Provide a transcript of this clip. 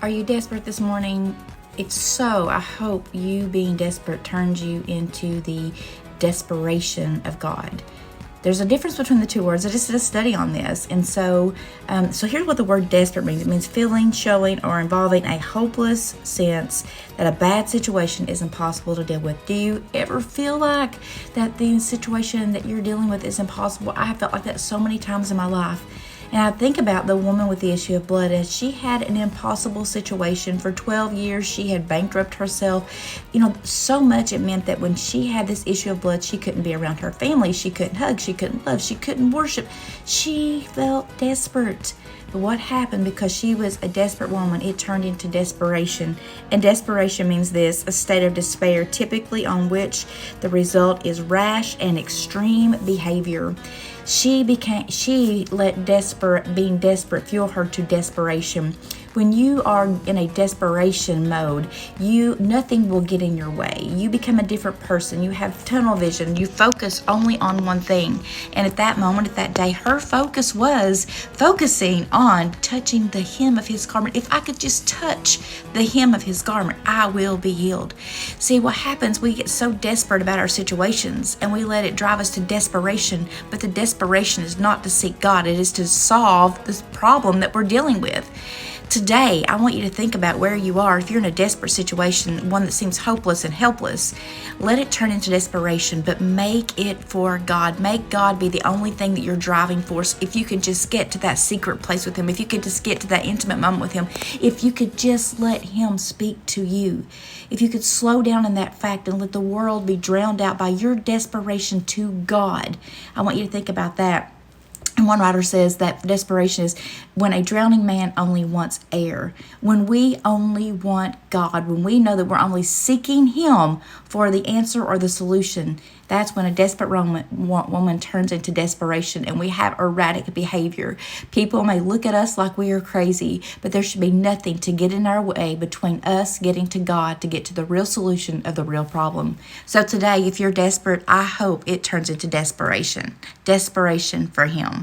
Are you desperate this morning? If so, I hope you being desperate turns you into the desperation of God. There's a difference between the two words. I just did a study on this. And so here's what the word desperate means. It means feeling, showing, or involving a hopeless sense that a bad situation is impossible to deal with. Do you ever feel like that the situation that you're dealing with is impossible? I have felt like that so many times in my life. And I think about the woman with the issue of blood, as she had an impossible situation for 12 years. She had bankrupted herself. So much it meant that when she had this issue of blood, she couldn't be around her family. She couldn't hug. She couldn't love. She couldn't worship. She felt desperate. But what happened? Because she was a desperate woman, it turned into desperation. And desperation means this: a state of despair, typically on which the result is rash and extreme behavior. She let being desperate fuel her to desperation. When you are in a desperation mode, nothing will get in your way. You become a different person. You have tunnel vision. You focus only on one thing. And at that moment, at that day, her focus was focusing on touching the hem of his garment. If I could just touch the hem of his garment, I will be healed. See, what happens, we get so desperate about our situations and we let it drive us to desperation. But the desperation is not to seek God. It is to solve this problem that we're dealing with. Today, I want you to think about where you are. If you're in a desperate situation, one that seems hopeless and helpless, let it turn into desperation, but make it for God. Make God be the only thing that you're driving for. If you could just get to that secret place with Him, if you could just get to that intimate moment with Him, if you could just let Him speak to you, if you could slow down in that fact and let the world be drowned out by your desperation to God. I want you to think about that. And one writer says that desperation is when a drowning man only wants air. When we only want God, when we know that we're only seeking Him for the answer or the solution, that's when a desperate woman turns into desperation and we have erratic behavior. People may look at us like we are crazy, but there should be nothing to get in our way between us getting to God to get to the real solution of the real problem. So today, if you're desperate, I hope it turns into desperation. Desperation for Him.